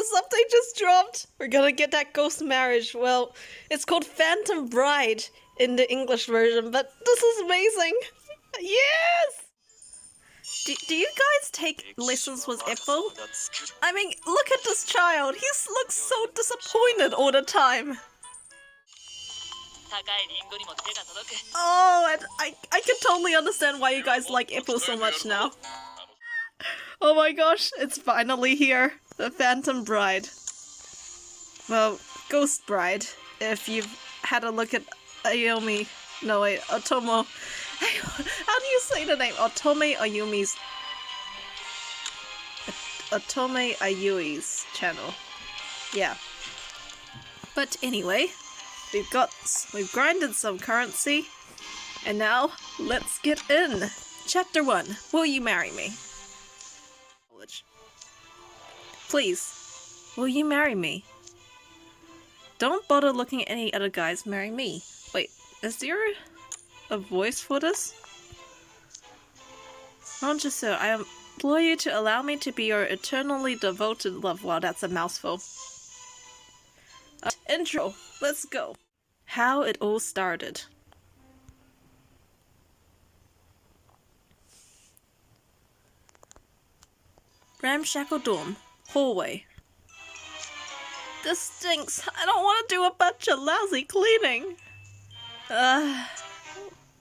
something just dropped. We're gonna get that ghost marriage. Well, it's called Phantom Bride in the English version, but this is amazing. Yes! Do you guys take lessons with Apple? I mean, look at this child. He looks so disappointed all the time. Oh, and I can totally understand why you guys like Apple so much now. Oh my gosh, it's finally here. The Phantom Bride. Well, Ghost Bride, if you've had a look at Ayumi. No, wait, Otomo. How do you say the name? Otome Ayumi's. Otome Ayui's channel. Yeah. But anyway, we've grinded some currency, and now let's get in. Chapter 1. Will you marry me? Please, will you marry me? Don't bother looking at any other guys, marry me. Wait, is there a voice for this? Not just so, I implore you to allow me to be your eternally devoted love. Wow, that's a mouthful. Intro, let's go. How it all started. Ramshackle dorm. Hallway. This stinks. I don't want to do a bunch of lousy cleaning.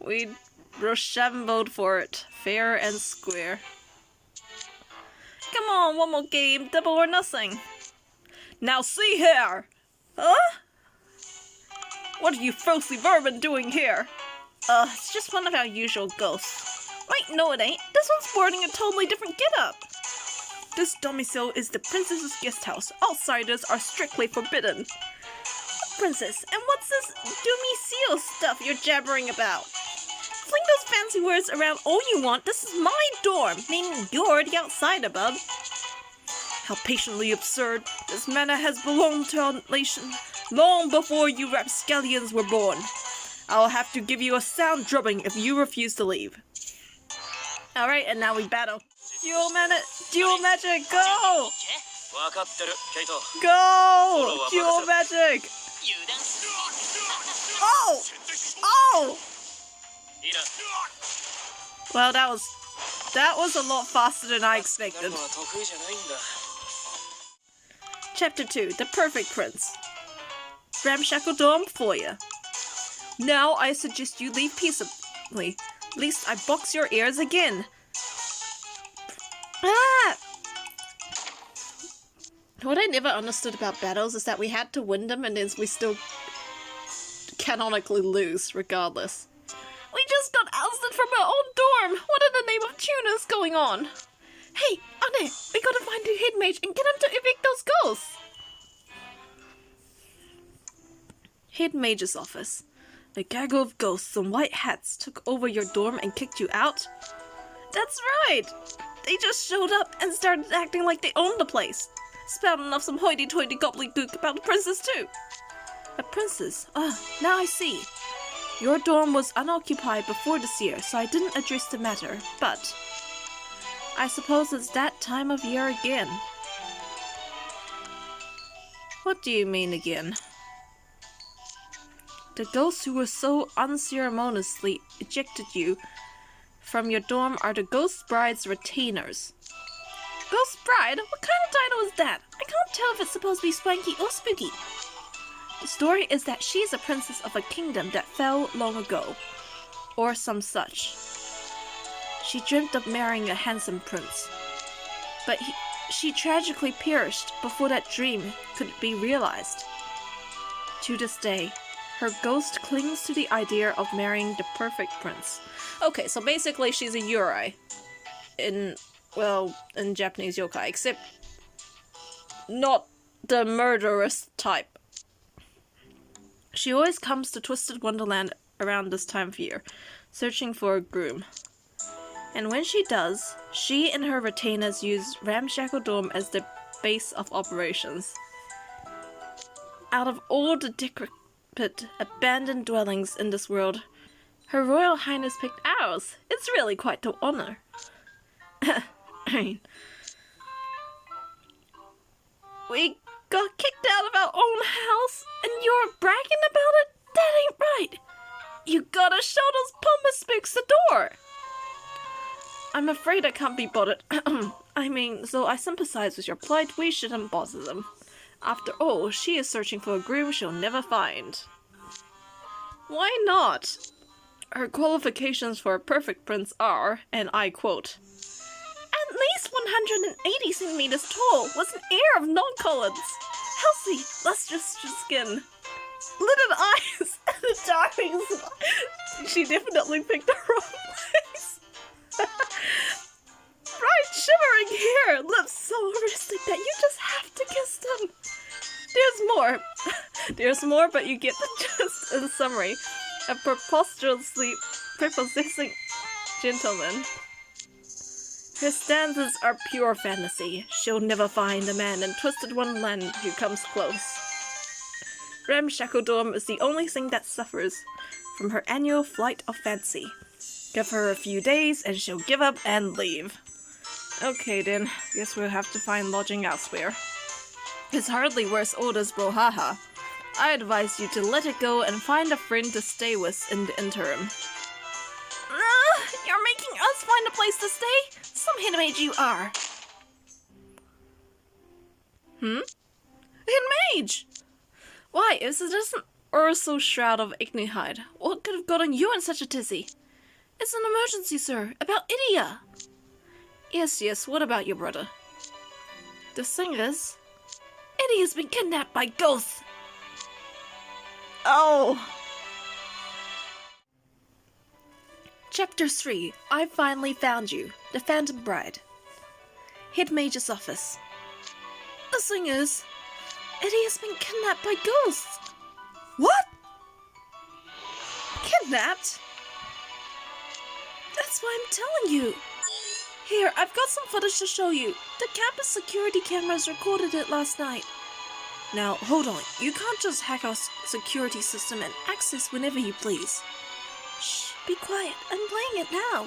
We reshambled for it, fair and square. Come on, one more game, double or nothing. Now see here! Huh? What are you filthy vermin doing here? It's just one of our usual ghosts. Wait, no it ain't. This one's sporting a totally different getup. This domicile is the princess's guest house. Outsiders are strictly forbidden. Princess, and what's this doomy seal stuff you're jabbering about? Fling those fancy words around all you want. This is my dorm, meaning you're the outsider, bub. How patiently absurd. This manor has belonged to our nation long before you rapscallions were born. I'll have to give you a sound drubbing if you refuse to leave. Alright, and now we battle. Dual magic, go! Go! Dual magic! Oh! Oh! Well, that was a lot faster than I expected. Chapter 2, The Perfect Prince. Ramshackle dorm for ya. Now I suggest you leave peaceably, lest I box your ears again. Ah! What I never understood about battles is that we had to win them and then we still canonically lose regardless. We just got ousted from our own dorm! What in the name of tuna is going on? Hey, Anne, we gotta find the head mage and get him to evict those ghosts! Head mage's office. A gaggle of ghosts in white hats took over your dorm and kicked you out? That's right! They just showed up and started acting like they owned the place. Spouting off some hoity-toity gobbledygook about the princess too. A princess? Now I see. Your dorm was unoccupied before this year, so I didn't address the matter, but I suppose it's that time of year again. What do you mean again? The ghosts who were so unceremoniously ejected you from your dorm are the Ghost Bride's retainers. Ghost Bride? What kind of title is that? I can't tell if it's supposed to be swanky or spooky. The story is that she's a princess of a kingdom that fell long ago, or some such. She dreamt of marrying a handsome prince, but she tragically perished before that dream could be realized. To this day, her ghost clings to the idea of marrying the perfect prince. Okay, so basically she's a Yurei in Japanese yokai, except not the murderous type. She always comes to Twisted-Wonderland around this time of year, searching for a groom. And when she does, she and her retainers use Ramshackle Dorm as the base of operations. Out of all the decrepit, abandoned dwellings in this world, Her Royal Highness picked ours. It's really quite the honor. I mean, We got kicked out of our own house, and you're bragging about it? That ain't right. You gotta show those pompous spooks the door. I'm afraid I can't be bothered. I mean, though I sympathize with your plight, we shouldn't bother them. After all, she is searching for a groom she'll never find. Why not? Her qualifications for a perfect prince are, and I quote, at least 180 centimeters tall, with an air of non-collins, healthy, lustrous skin, lidded eyes, and a darling smile. She definitely picked the wrong place. Bright shimmering hair, lips so arresting that you just have to kiss them. There's more. There's more, but you get the gist in summary. A preposterously prepossessing gentleman. Her stanzas are pure fantasy. She'll never find a man in Twisted-Wonderland who comes close. Ramshackle Dorm is the only thing that suffers from her annual flight of fancy. Give her a few days and she'll give up and leave. Okay then, guess we'll have to find lodging elsewhere. It's hardly worth all this brouhaha. I advise you to let it go and find a friend to stay with in the interim. You're making us find a place to stay? Some handmaid you are. Handmaid? Why, is it just an Urso shroud of ignihide? What could have gotten you in such a tizzy? It's an emergency, sir. About Idia. Yes, what about your brother? The thing is, Eddie has been kidnapped by ghosts. Oh. Chapter 3. I finally found you. The Phantom Bride. Head Mage's office. The thing is, Eddie has been kidnapped by ghosts. What? Kidnapped? That's why I'm telling you. Here, I've got some footage to show you. The campus security cameras recorded it last night. Now, hold on. You can't just hack our security system and access whenever you please. Shh, be quiet. I'm playing it now.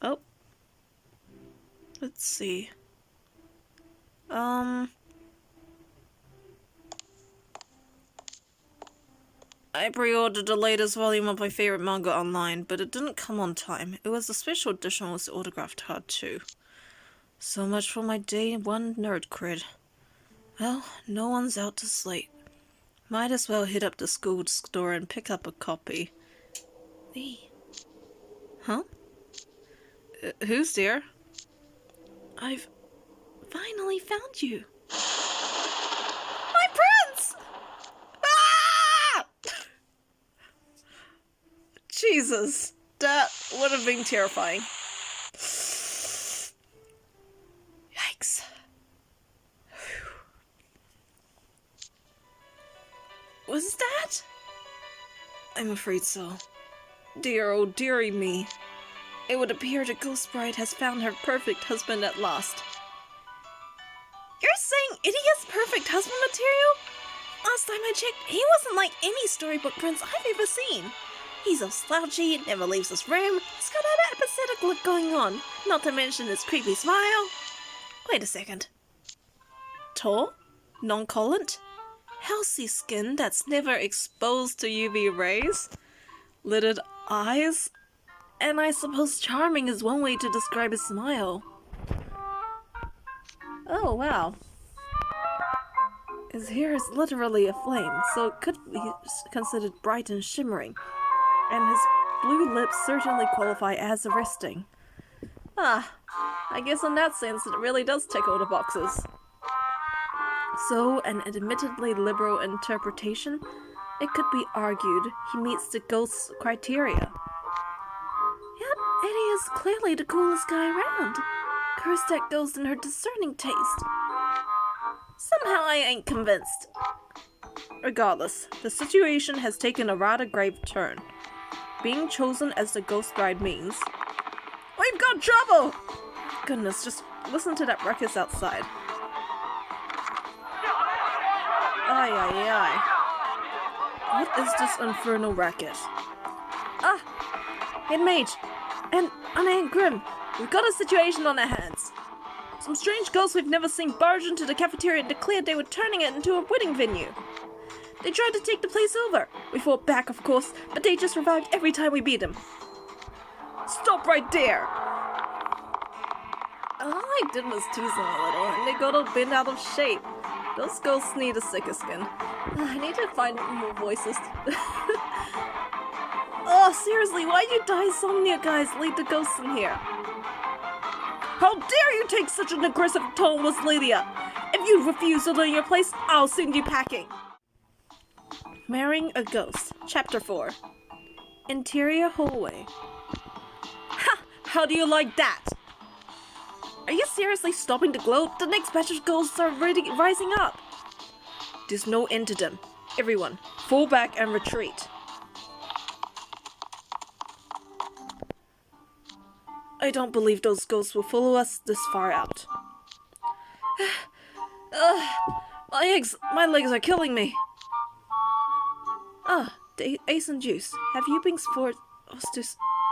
Oh. Let's see. I pre-ordered the latest volume of my favorite manga online, but it didn't come on time. It was a special edition with the autographed card too. So much for my day one nerd cred. Well, no one's out to slate. Might as well hit up the school store and pick up a copy. Hey. Huh? Who's there? I've finally found you. My prince! Ah! Jesus, that would have been terrifying. Yikes. Was that? I'm afraid so. Dear, oh dearie me. It would appear the Ghost Bride has found her perfect husband at last. You're saying Idia's perfect husband material? Last time I checked, he wasn't like any storybook prince I've ever seen. He's all slouchy, never leaves his room, he's got that apathetic look going on, not to mention his creepy smile. Wait a second. Tall? Non-collant? Healthy skin that's never exposed to UV rays? Lidded eyes? And I suppose charming is one way to describe his smile. Oh, wow. His hair is literally aflame, so it could be considered bright and shimmering. And his blue lips certainly qualify as arresting. Ah, I guess in that sense it really does tick all the boxes. So, an admittedly liberal interpretation, it could be argued he meets the ghost's criteria. Yep, Eddie is clearly the coolest guy around. Curse that ghost and her discerning taste. Somehow I ain't convinced. Regardless, the situation has taken a rather grave turn. Being chosen as the Ghost Bride means... We've got trouble! Goodness, just listen to that ruckus outside. Ay, ay, ay. What is this infernal racket? Ah! Head Mage! And Anna and Grim! We've got a situation on our hands. Some strange ghosts we've never seen barged into the cafeteria and declared they were turning it into a wedding venue. They tried to take the place over. We fought back, of course, but they just revived every time we beat them. Stop right there! All I did was tease them a little, and they got all bent out of shape. Those ghosts need a thicker skin. I need to find more voices. Oh, seriously, why'd you insomnia guys lead the ghosts in here? How dare you take such an aggressive tone, Miss Lydia! If you refuse to learn your place, I'll send you packing! Marrying a Ghost, Chapter 4. Interior Hallway. Ha! How do you like that? Are you seriously stopping the glow? The next batch of ghosts are already rising up. There's no end to them. Everyone, fall back and retreat. I don't believe those ghosts will follow us this far out. My legs are killing me. Ace and Juice, have you been forced to...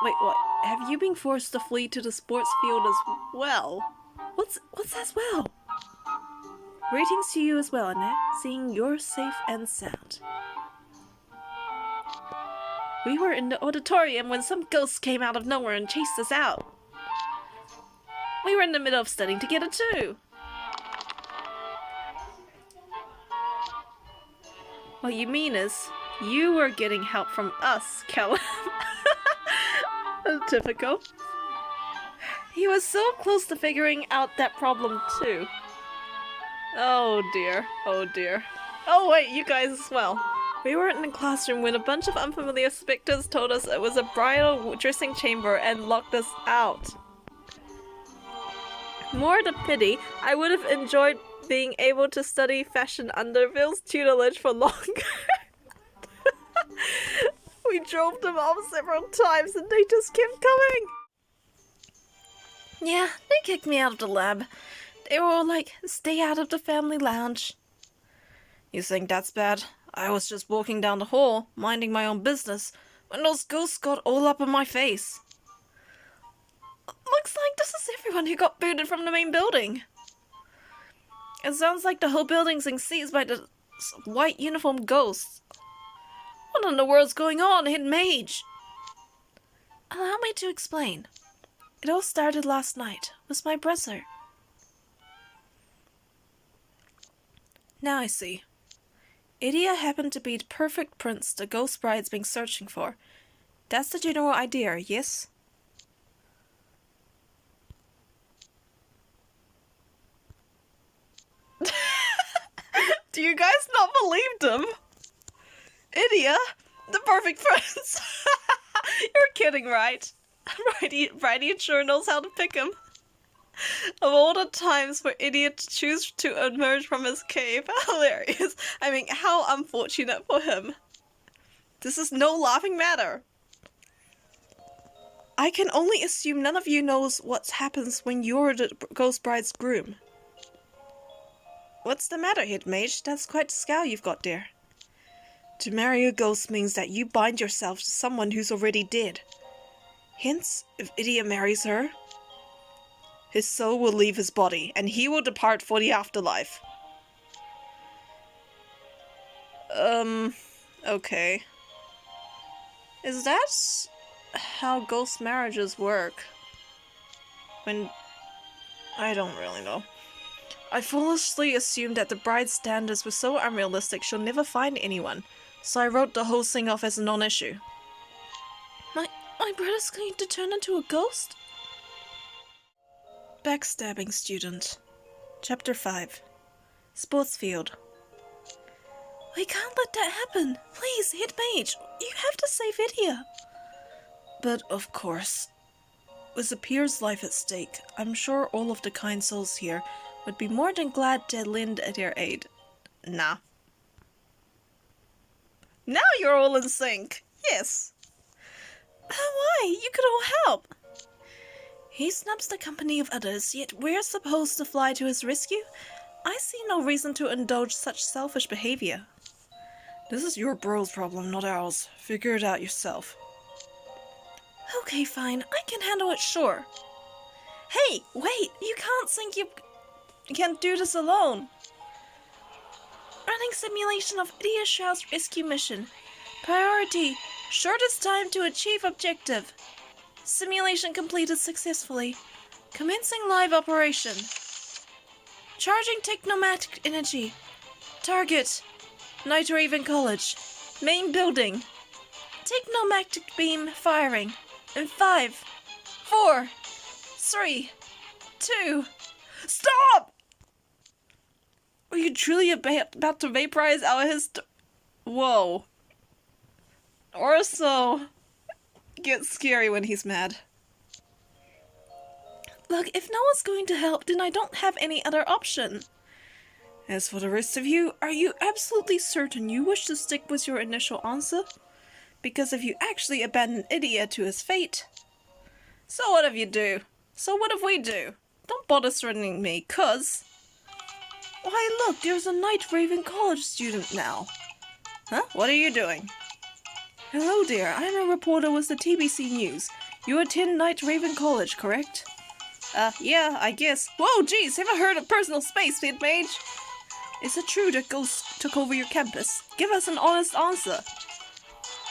Wait, what? Have you been forced to flee to the sports field as well? What's as well? Greetings to you as well, Annette. Seeing you're safe and sound. We were in the auditorium when some ghosts came out of nowhere and chased us out. We were in the middle of studying together too. What you mean is, you were getting help from us, Callum. Typical. He was so close to figuring out that problem too. Oh dear, oh dear. Oh wait, you guys as well. We were in the classroom when a bunch of unfamiliar specters told us it was a bridal dressing chamber and locked us out. More the pity, I would have enjoyed being able to study fashion under Bill's tutelage for longer. We drove them off several times and they just kept coming. Yeah, they kicked me out of the lab. They were all like, stay out of the family lounge. You think that's bad? I was just walking down the hall, minding my own business, when those ghosts got all up in my face. Looks like this is everyone who got booted from the main building. It sounds like the whole building's being seized by the white uniformed ghosts. What in the world's going on, Hidden Mage? Allow me to explain. It all started last night with my brother. Now I see. Idia happened to be the perfect prince the ghost bride's been searching for. That's the general idea, yes? Do you guys not believe them? Idia, the perfect prince. You're kidding, right? Righty sure knows how to pick him. Of all the times for Idiot to choose to emerge from his cave, hilarious. I mean, how unfortunate for him. This is no laughing matter. I can only assume none of you knows what happens when you're the ghost bride's groom. What's the matter, Hid Mage? That's quite a scowl you've got there. To marry a ghost means that you bind yourself to someone who's already dead. Hence, if Idia marries her, his soul will leave his body, and he will depart for the afterlife. Okay. Is that how ghost marriages work? I don't really know. I foolishly assumed that the bride's standards were so unrealistic she'll never find anyone, so I wrote the whole thing off as a non-issue. My brother's going to turn into a ghost? Backstabbing Student. Chapter 5. Sports Field. We can't let that happen. Please, Hit Mage, you have to save Idia. But of course. With the peer's life at stake, I'm sure all of the kind souls here would be more than glad to lend their aid. Nah. Now you're all in sync. Yes. Why? You could all help. He snubs the company of others, yet we're supposed to fly to his rescue? I see no reason to indulge such selfish behavior. This is your bro's problem, not ours. Figure it out yourself. Okay, fine. I can handle it, sure. Hey, wait! You can't think you can't do this alone! Running simulation of Idiot Shroud's rescue mission. Priority, shortest time to achieve objective. Simulation completed successfully. Commencing live operation. Charging technomatic energy. Target, Night Raven College. Main building. Technomatic beam firing. In 5, 4, 3, 2... Stop! Are you truly about to vaporize our Whoa. Orso gets scary when he's mad. Look, if no one's going to help, then I don't have any other option. As for the rest of you, are you absolutely certain you wish to stick with your initial answer? Because if you actually abandon Idiot to his fate... So what if you do? So what if we do? Don't bother threatening me, cuz... Why look, there's a Night Raven College student now. Huh? What are you doing? Hello there, I'm a reporter with the TBC News. You attend Night Raven College, correct? Yeah, I guess. Whoa, geez, have I heard of personal space, Fit Mage? Is it true that Ghost took over your campus? Give us an honest answer.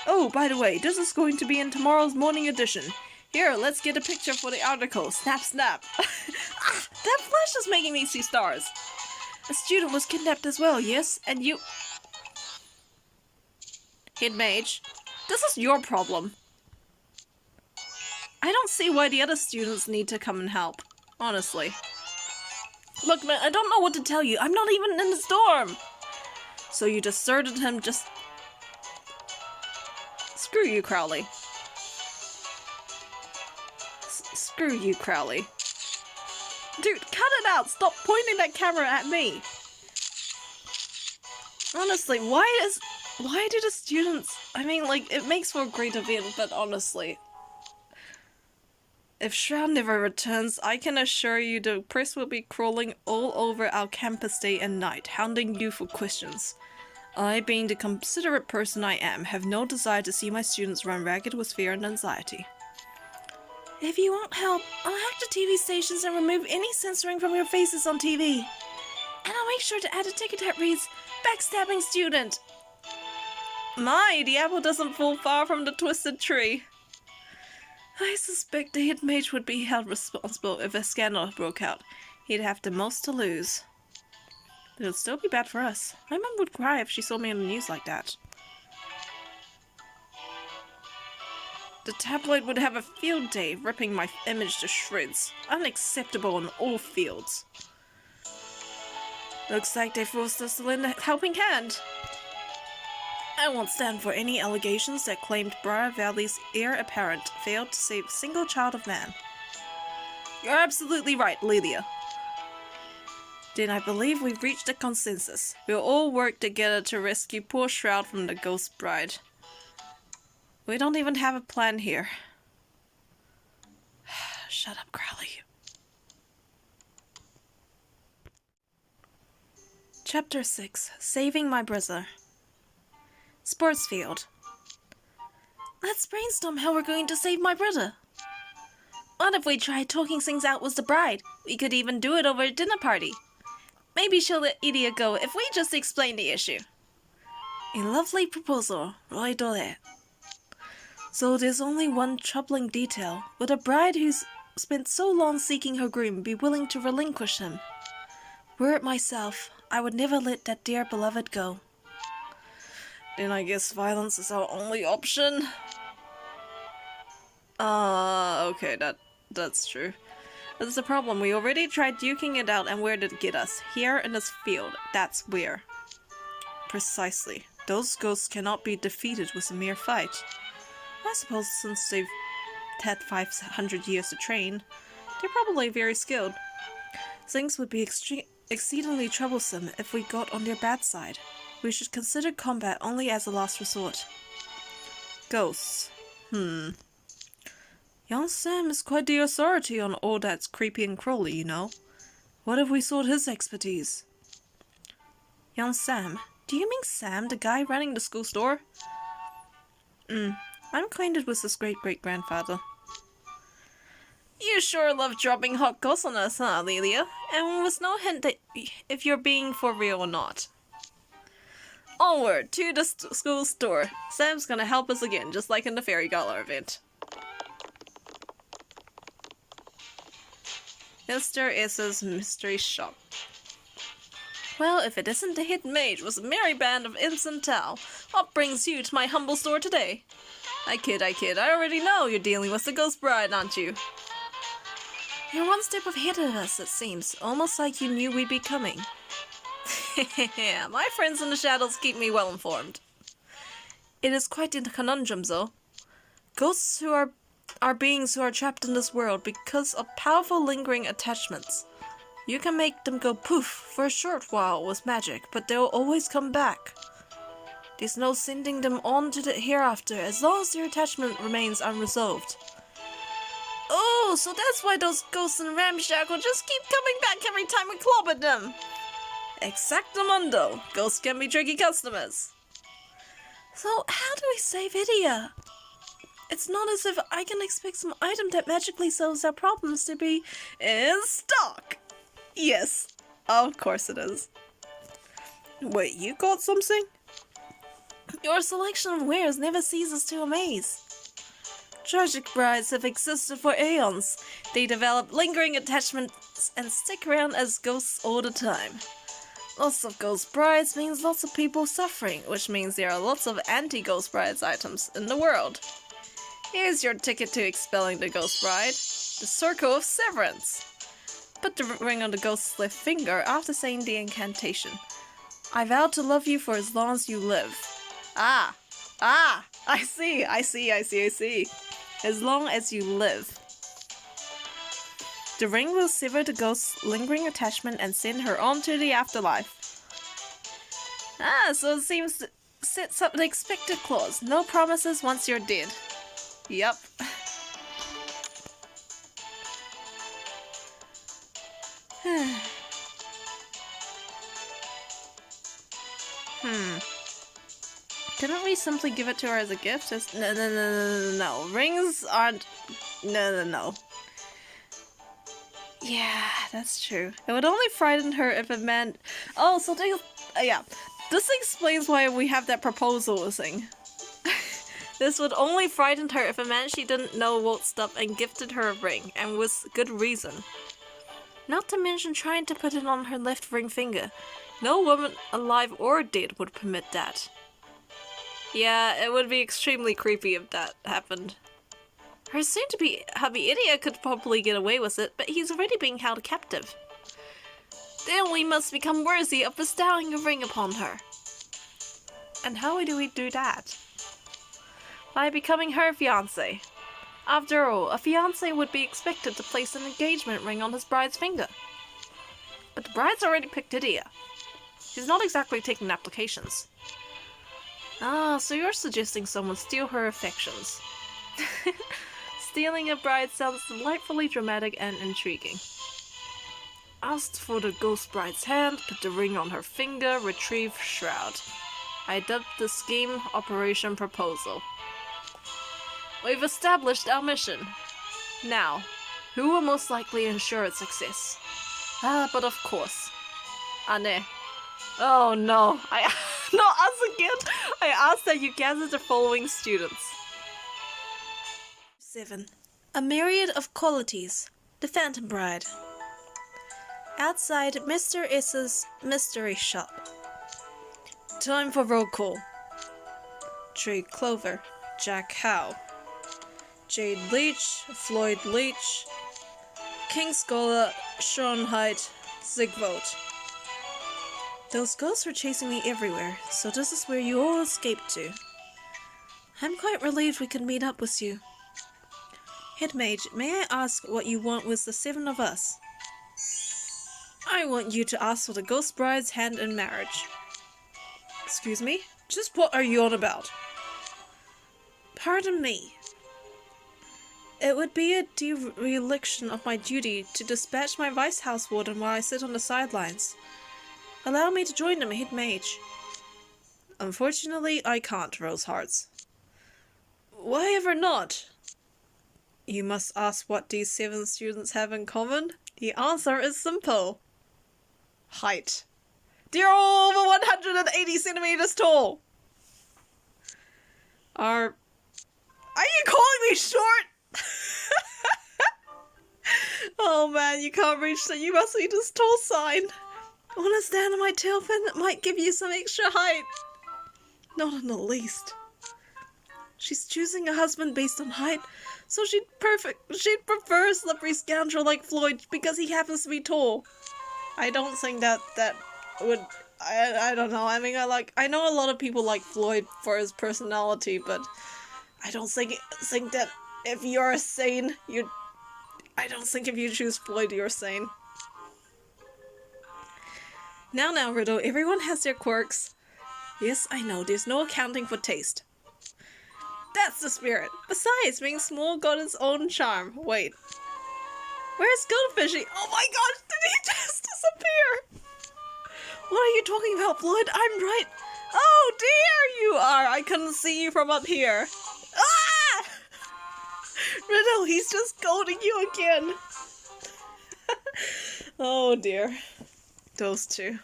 Oh, by the way, this is going to be in tomorrow's morning edition. Here, let's get a picture for the article. Snap, snap. That flash is making me see stars. A student was kidnapped as well, yes? And you... Hid Mage, this is your problem. I don't see why the other students need to come and help. Honestly. Look, man, I don't know what to tell you. I'm not even in the storm. So you deserted him just... Screw you, Crowley. Screw you, Crowley. Dude, cut it out! Stop pointing that camera at me! Honestly, why do the students... I mean, like, it makes for a great event, but honestly... If Shroud never returns, I can assure you the press will be crawling all over our campus day and night, hounding you for questions. I, being the considerate person I am, have no desire to see my students run ragged with fear and anxiety. If you want help, I'll hack the TV stations and remove any censoring from your faces on TV. And I'll make sure to add a ticket that reads, Backstabbing Student. My, the apple doesn't fall far from the twisted tree. I suspect the hit mage would be held responsible if a scandal broke out. He'd have the most to lose. But it'll still be bad for us. My mum would cry if she saw me on the news like that. The tabloid would have a field day, ripping my image to shreds. Unacceptable on all fields. Looks like they forced us to lend a helping hand. I won't stand for any allegations that claimed Briar Valley's heir apparent failed to save a single child of man. You're absolutely right, Lydia. Then I believe we've reached a consensus. We'll all work together to rescue poor Shroud from the Ghost Bride. We don't even have a plan here. Shut up, Crowley. Chapter 6. Saving My Brother. Sports field. Let's brainstorm how we're going to save my brother. What if we try talking things out with the bride? We could even do it over a dinner party. Maybe she'll let Idiot go if we just explain the issue. A lovely proposal, Roy Dole. So there's only one troubling detail. Would a bride who's spent so long seeking her groom be willing to relinquish him? Were it myself, I would never let that dear beloved go. Then I guess violence is our only option. Okay, that's true. That's the problem. We already tried duking it out, and where did it get us? Here in this field. That's where. Precisely. Those ghosts cannot be defeated with a mere fight. I suppose since they've had 500 years to train, they're probably very skilled. Things would be exceedingly troublesome if we got on their bad side. We should consider combat only as a last resort. Ghosts. Young Sam is quite the authority on all that's creepy and crawly, you know. What if we sought his expertise? Young Sam? Do you mean Sam, the guy running the school store? I'm acquainted with his great-great-grandfather. You sure love dropping hot goss on us, huh, Lelia? And with no hint that if you're being for real or not. Onward to the school store. Sam's gonna help us again, just like in the Fairy Gala event. Mr. Issa's mystery shop. Well, if it isn't the hidden mage with a merry band of imps and towel, what brings you to my humble store today? I kid. I already know you're dealing with the ghost bride, aren't you? You're one step ahead of us, it seems. Almost like you knew we'd be coming. My friends in the shadows keep me well informed. It is quite a conundrum, though. Ghosts who are beings who are trapped in this world because of powerful lingering attachments. You can make them go poof for a short while with magic, but they'll always come back. There's no sending them on to the hereafter as long as their attachment remains unresolved. Oh, so that's why those ghosts in Ramshackle just keep coming back every time we club at them. Exactamundo. Ghosts can be tricky customers. So how do we save Idia? It's not as if I can expect some item that magically solves our problems to be in stock. Yes, of course it is. Wait, you got something? Your selection of wares never ceases to amaze. Tragic brides have existed for aeons. They develop lingering attachments and stick around as ghosts all the time. Lots of ghost brides means lots of people suffering, which means there are lots of anti-ghost brides items in the world. Here's your ticket to expelling the ghost bride, the Circle of Severance. Put the ring on the ghost's left finger after saying the incantation. I vow to love you for as long as you live. I see. As long as you live. The ring will sever the ghost's lingering attachment and send her on to the afterlife. So it seems it sets up the expected clause. No promises once you're dead. Yup. Couldn't we simply give it to her as a gift? No. Rings aren't... No. Yeah, that's true. It would only frighten her if it meant... Oh, so they... yeah. This explains why we have that proposal thing. This would only frighten her if it meant she didn't know what's up and gifted her a ring, and with good reason. Not to mention trying to put it on her left ring finger. No woman, alive or dead, would permit that. Yeah, it would be extremely creepy if that happened. Her soon-to-be hubby Idia could probably get away with it, but he's already being held captive. Then we must become worthy of bestowing a ring upon her. And how do we do that? By becoming her fiancé. After all, a fiancé would be expected to place an engagement ring on his bride's finger. But the bride's already picked Idia. She's not exactly taking applications. So you're suggesting someone steal her affections. Stealing a bride sounds delightfully dramatic and intriguing. Asked for the ghost bride's hand, put the ring on her finger, retrieve shroud. I dubbed the scheme Operation Proposal. We've established our mission. Now, who will most likely ensure its success? But of course. Anne. Oh no, us again! I asked that you gather the following students. 7. A myriad of qualities. The Phantom Bride. Outside Mr. Issa's mystery shop. Time for roll call. Trey Clover, Jack Howe, Jade Leach, Floyd Leach, King Scholar, Sean Hyde, Zigvold. Those ghosts were chasing me everywhere, so this is where you all escaped to. I'm quite relieved we could meet up with you. Head Mage, may I ask what you want with the 7 of us? I want you to ask for the Ghost Bride's hand in marriage. Excuse me? Just what are you on about? Pardon me. It would be a dereliction of my duty to dispatch my Vice House Warden while I sit on the sidelines. Allow me to join them, Head Mage. Unfortunately, I can't, Rose Hearts. Why ever not? You must ask what these 7 students have in common? The answer is simple. Height. They're all over 180 centimeters tall! Are you calling me short? Oh man, you can't reach that. You must be this tall sign. Wanna stand on my tail fin? It might give you some extra height. Not in the least. She's choosing a husband based on height, so she'd prefer a slippery scoundrel like Floyd because he happens to be tall. I don't think that would... I don't know. I mean, I know a lot of people like Floyd for his personality, but I don't think that if you're sane, I don't think if you choose Floyd, you're sane. Now, Riddle, everyone has their quirks. Yes, I know, there's no accounting for taste. That's the spirit. Besides, being small got its own charm. Wait. Where's Goldfishy? Oh my gosh, did he just disappear? What are you talking about, Floyd? I'm right. Oh, there you are. I couldn't see you from up here. Ah! Riddle, he's just goading you again. Oh dear. Those two.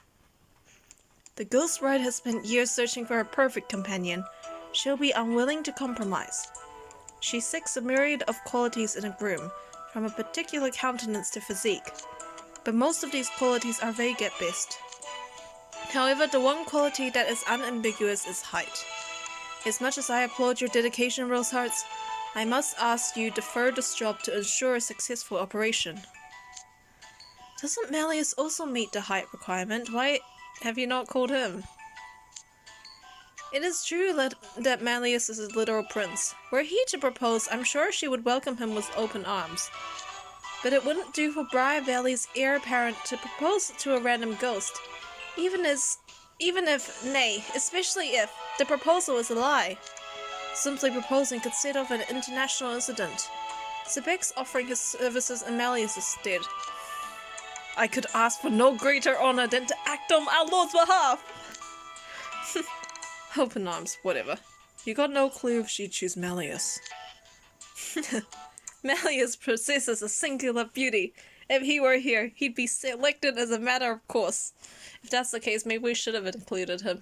The ghost bride has spent years searching for her perfect companion. She'll be unwilling to compromise. She seeks a myriad of qualities in a groom, from a particular countenance to physique. But most of these qualities are vague at best. However, the one quality that is unambiguous is height. As much as I applaud your dedication, Rosehearts, I must ask you to defer this job to ensure a successful operation. Doesn't Malleus also meet the height requirement? Why have you not called him? It is true that Malleus is a literal prince. Were he to propose, I'm sure she would welcome him with open arms. But it wouldn't do for Briar Valley's heir apparent to propose to a random ghost, even if, nay, especially if, the proposal is a lie. Simply proposing could set off an international incident. Sebek's offering his services in Malleus's stead. I could ask for no greater honor than to act on our Lord's behalf! Open arms, whatever. You got no clue if she'd choose Malleus. Malleus possesses a singular beauty. If he were here, he'd be selected as a matter of course. If that's the case, maybe we should have included him.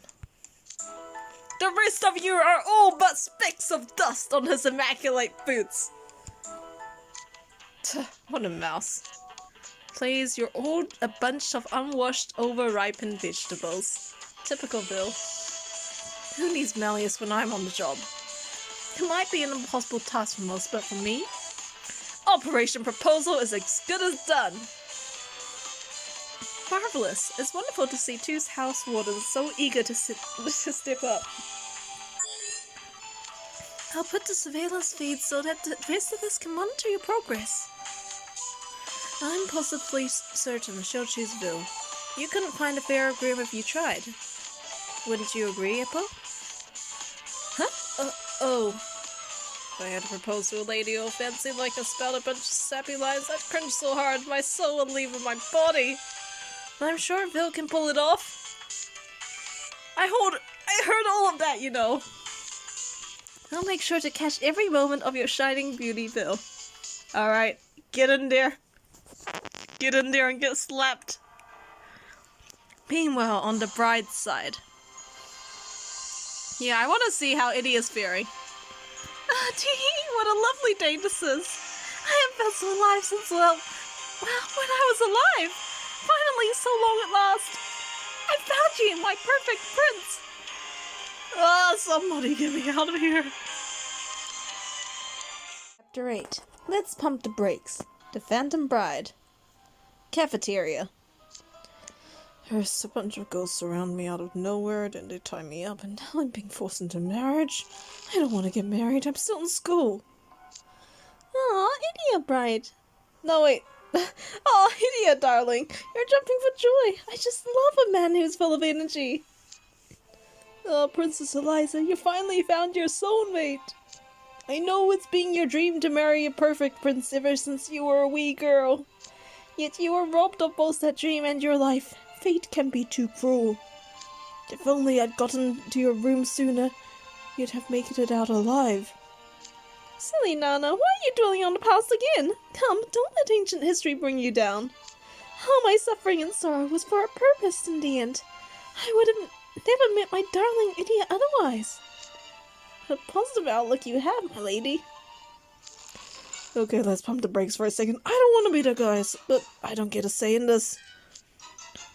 The rest of you are all but specks of dust on his immaculate boots. What a mouse. Please, you're all a bunch of unwashed, over-ripened vegetables. Typical Bill. Who needs Malleus when I'm on the job? It might be an impossible task for most, but for me, Operation Proposal is as good as done. Marvelous. It's wonderful to see two house wardens so eager to step up. I'll put the surveillance feed so that the rest of us can monitor your progress. I'm positively certain she'll choose Bill. You couldn't find a fairer groom if you tried. Wouldn't you agree, Ippo? Huh? Oh. If I had to propose to a lady who fancied like a spout a bunch of sappy lines, I'd cringe so hard my soul would leave in my body. But I'm sure Bill can pull it off. I heard all of that, you know. I'll make sure to catch every moment of your shining beauty, Bill. Alright, get in there. Get in there and get slapped. Meanwhile, on the bride's side. Yeah, I want to see how Eddie is faring. Ah, tee, what a lovely day this is. I haven't felt so alive since, well, when I was alive. Finally, so long at last. I found you, my perfect prince. Ah, somebody get me out of here. Chapter 8. Let's pump the brakes. The Phantom Bride. Cafeteria. There's a bunch of ghosts around me out of nowhere, then they tie me up, and now I'm being forced into marriage. I don't want to get married, I'm still in school. Aw, Idiot Bride. No, wait. Aw, Idiot, darling. You're jumping for joy. I just love a man who's full of energy. Oh, Princess Eliza, you finally found your soulmate. I know it's been your dream to marry a perfect prince ever since you were a wee girl. Yet you were robbed of both that dream and your life. Fate can be too cruel. If only I'd gotten to your room sooner, you'd have made it out alive. Silly Nana, why are you dwelling on the past again? Come, don't let ancient history bring you down. All my suffering and sorrow was for a purpose in the end. I would have never met my darling idiot otherwise. A positive outlook you have, my lady. Okay, let's pump the brakes for a second. I don't want to be the guys, but I don't get a say in this.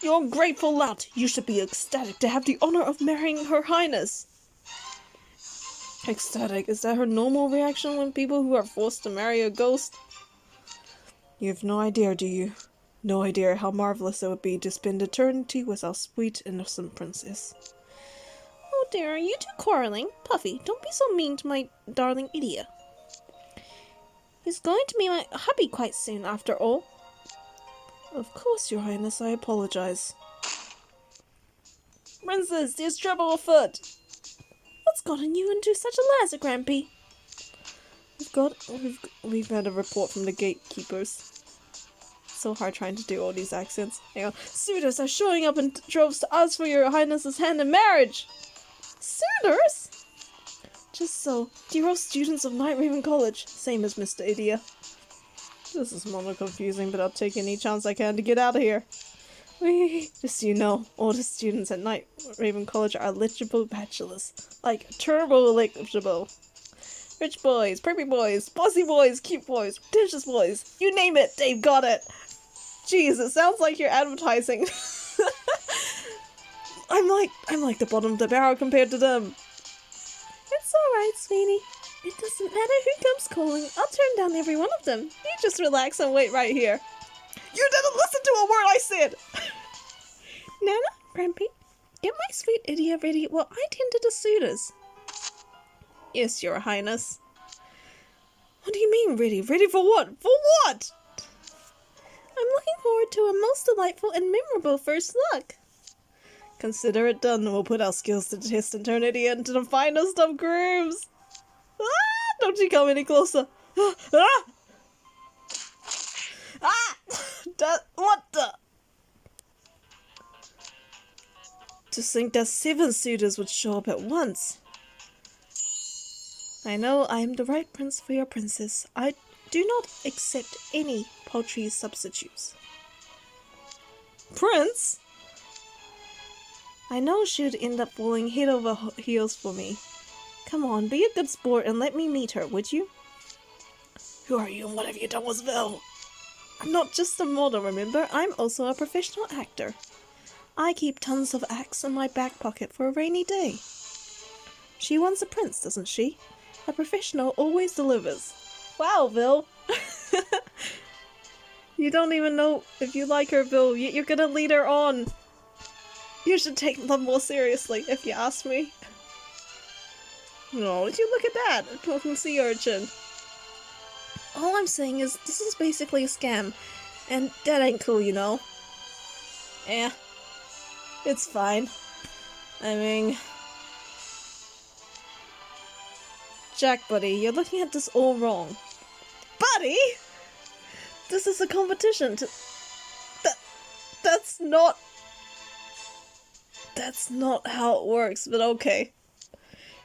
You're a grateful lout. You should be ecstatic to have the honor of marrying Her Highness. Ecstatic? Is that her normal reaction when people who are forced to marry a ghost? You have no idea, do you? No idea how marvelous it would be to spend eternity with our sweet, innocent princess. Oh dear, are you two quarreling? Puffy, don't be so mean to my darling idiot. He's going to be my hubby quite soon, after all. Of course, Your Highness, I apologize. Princess, there's trouble afoot. What's gotten you into such a lazer, Grampy? We've had a report from the gatekeepers. So hard trying to do all these accents. Hang on. Suitors are showing up in droves to ask for Your Highness's hand in marriage. Suitors? Just so. Dear old students of Night Raven College. Same as Mr. Idia. This is more confusing, but I'll take any chance I can to get out of here. Just so you know, all the students at Night Raven College are eligible bachelors. Like, turbo eligible. Rich boys, preppy boys, bossy boys, cute boys, pretentious boys. You name it, they've got it. Jeez, it sounds like you're advertising. I'm like the bottom of the barrel compared to them. It's alright, sweetie. It doesn't matter who comes calling. I'll turn down every one of them. You just relax and wait right here. You didn't listen to a word I said! Nana, Grampy, get my sweet idiot ready while I tend to the suitors. Yes, Your Highness. What do you mean, ready? Ready for what? For what? I'm looking forward to a most delightful and memorable first look. Consider it done. We'll put our skills to the test and turn idiot into the finest of grooms. Ah! Don't you come any closer. Ah! Ah! What the? To think that 7 suitors would show up at once. I know I am the right prince for your princess. I do not accept any paltry substitutes. Prince? I know she would end up falling head over heels for me. Come on, be a good sport and let me meet her, would you? Who are you and what have you done with Vel? I'm not just a model, remember? I'm also a professional actor. I keep tons of acts in my back pocket for a rainy day. She wants a prince, doesn't she? A professional always delivers. Wow, Vil. You don't even know if you like her, Vil, yet you're gonna lead her on. You should take love more seriously, if you ask me. Oh, would you look at that? A talking sea urchin. All I'm saying is, this is basically a scam. And that ain't cool, you know. Eh. It's fine. I mean... Jack, buddy, you're looking at this all wrong. Buddy? This is a competition to... That's not... That's not how it works, but okay.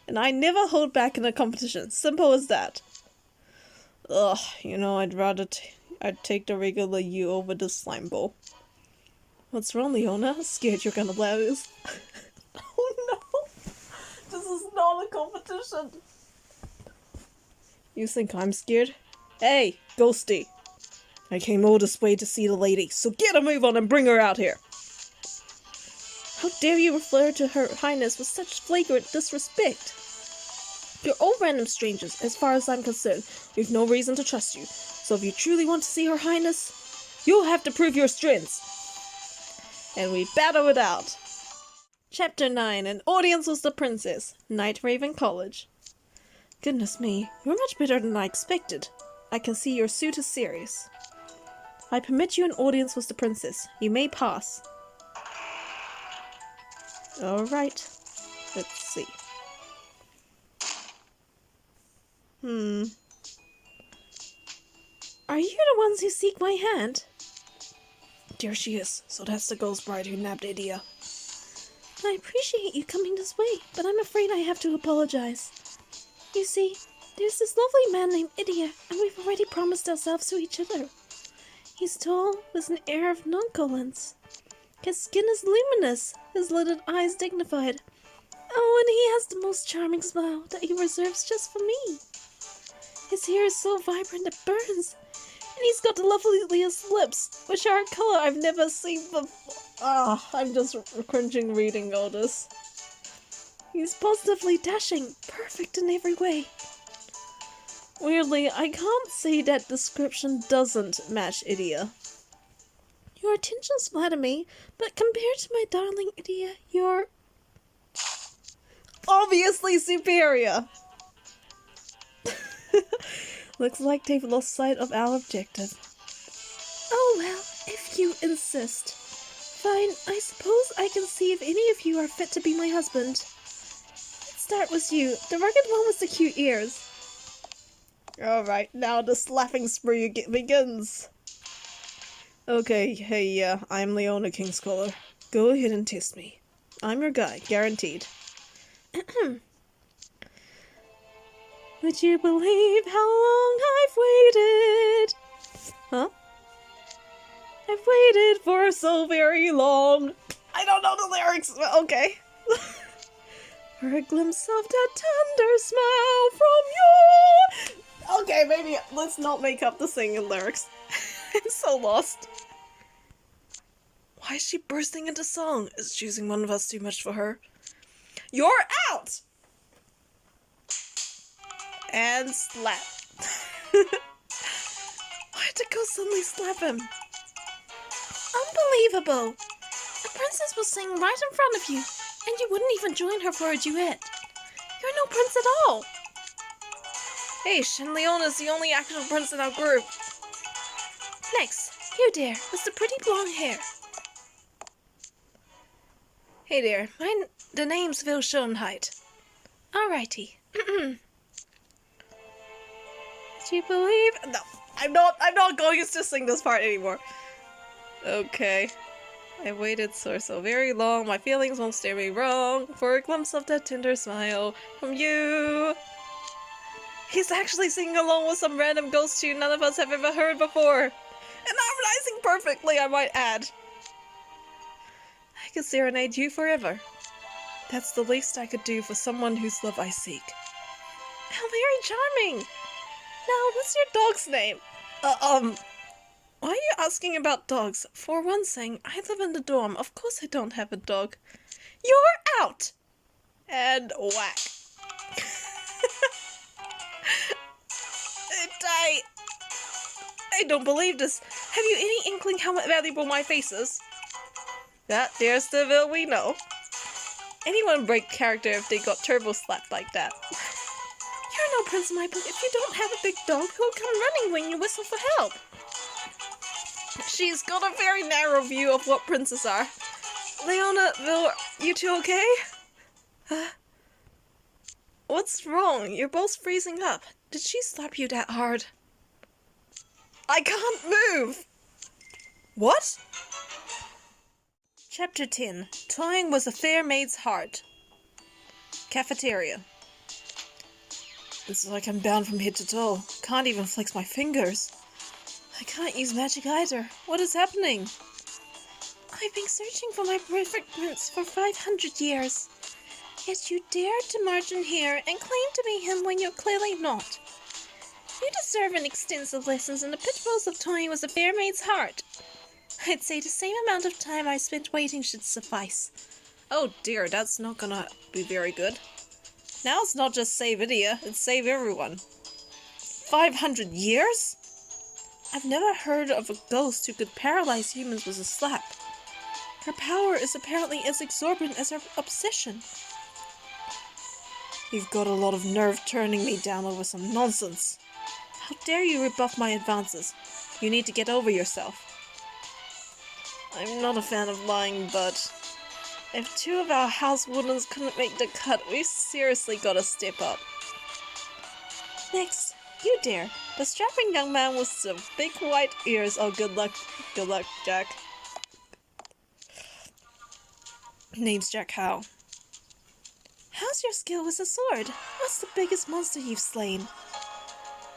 And I never hold back in a competition. Simple as that. Ugh, you know, I'd take the regular you over the slime bowl. What's wrong, Leona? Scared you're gonna lose. Oh no! This is not a competition! You think I'm scared? Hey, Ghosty! I came all this way to see the lady, so get a move on and bring her out here! How dare you refer to Her Highness with such flagrant disrespect? You're all random strangers, as far as I'm concerned. We've no reason to trust you. So if you truly want to see Her Highness, you'll have to prove your strengths. And we battle it out. Chapter 9. An audience with the princess. Night Raven College. Goodness me, you're much better than I expected. I can see your suit is serious. I permit you an audience with the princess. You may pass. Alright. Let's see. Are you the ones who seek my hand? There she is. So that's the ghost bride who nabbed Idia. I appreciate you coming this way, but I'm afraid I have to apologize. You see, There's this lovely man named Idia, and we've already promised ourselves to each other. He's tall, with an air of nonchalance. His skin is luminous, his lidded eyes dignified. Oh, and he has the most charming smile that he reserves just for me. His hair is so vibrant it burns, and he's got the loveliest lips, which are a color I've never seen before. I'm just cringing reading all this. He's positively dashing, perfect in every way. Weirdly, I can't say that description doesn't match Idia. Your attentions flatter me, but compared to my darling Idia, you're obviously superior. Looks like they've lost sight of our objective. Oh well, if you insist. Fine, I suppose I can see if any of you are fit to be my husband. Let's start with you, the rugged one with the cute ears. Alright, now the slapping spree begins. Okay, hey, I'm Leona Kingscaller. Go ahead and test me. I'm your guy, guaranteed. Would you believe how long I've waited? Huh? I've waited for so very long. I don't know the lyrics, but okay. For a glimpse of that tender smile from you. Okay, maybe let's not make up the singing lyrics. I'm so lost. Why is she bursting into song? Is choosing one of us too much for her? You're out! And slap. Why did the ghost suddenly slap him? Unbelievable! The princess was singing right in front of you, and you wouldn't even join her for a duet. You're no prince at all. Hey, Shin Leona's the only actual prince in our group. Next, you dear, with the pretty blonde hair. Hey there, the name's Vil Schoenheit. Alrighty. Do you believe? No, I'm not going to sing this part anymore. Okay. I waited so very long, my feelings won't steer me wrong, for a glimpse of that tender smile from you. He's actually singing along with some random ghost tune none of us have ever heard before. And harmonizing perfectly, I might add. I could serenade you forever. That's the least I could do for someone whose love I seek. How very charming! Now, what's your dog's name? Why are you asking about dogs? For one thing, I live in the dorm. Of course I don't have a dog. You're out! And whack. I don't believe this. Have you any inkling how valuable my face is? That there's the Vil we know. Anyone break character if they got turbo slapped like that. You're no prince in my book if you don't have a big dog who'll come running when you whistle for help. She's got a very narrow view of what princes are. Leona, Vil, you two okay? What's wrong? You're both freezing up. Did she slap you that hard? I can't move! What? Chapter 10. Toying with a Fair Maid's Heart. Cafeteria. It's like I'm bound from head to toe. Can't even flex my fingers. I can't use magic either. What is happening? I've been searching for my perfect prince for 500 years. Yet you dare to march in here and claim to be him when you're clearly not. You deserve an extensive lessons in the pitfalls of toying with a fair maid's heart. I'd say the same amount of time I spent waiting should suffice. Oh dear, that's not gonna be very good. Now it's not just save Idia, it's save everyone. 500 years? I've never heard of a ghost who could paralyze humans with a slap. Her power is apparently as exorbitant as her obsession. You've got a lot of nerve turning me down over some nonsense. How dare you rebuff my advances? You need to get over yourself. I'm not a fan of lying, but if two of our house wardens couldn't make the cut, we seriously gotta step up. Next, you dare. The strapping young man with the big white ears. Oh, good luck, Jack. Name's Jack Howe. How's How's your skill with a sword? What's the biggest monster you've slain?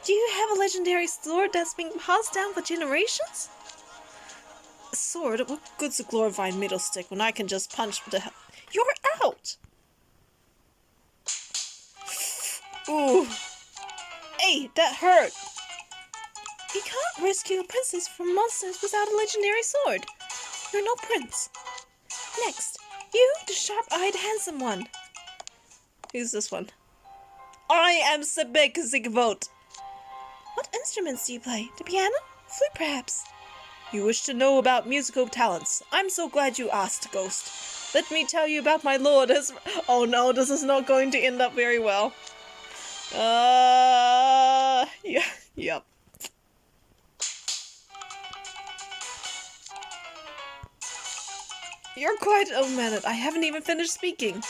Do you have a legendary sword that's been passed down for generations? A sword? What good's a glorified metal stick when I can just punch the hell? You're out! Ooh. Hey, that hurt! You can't rescue a princess from monsters without a legendary sword. You're no prince. Next, you, the sharp-eyed handsome one. Who's this one? I am Sebek Zigvote. What instruments do you play? The piano? Flute, perhaps? You wish to know about musical talents. I'm so glad you asked, Ghost. Let me tell you about my lord. Oh no, this is not going to end up very well. Yeah, yep. You're quite old-mannered. I haven't even finished speaking.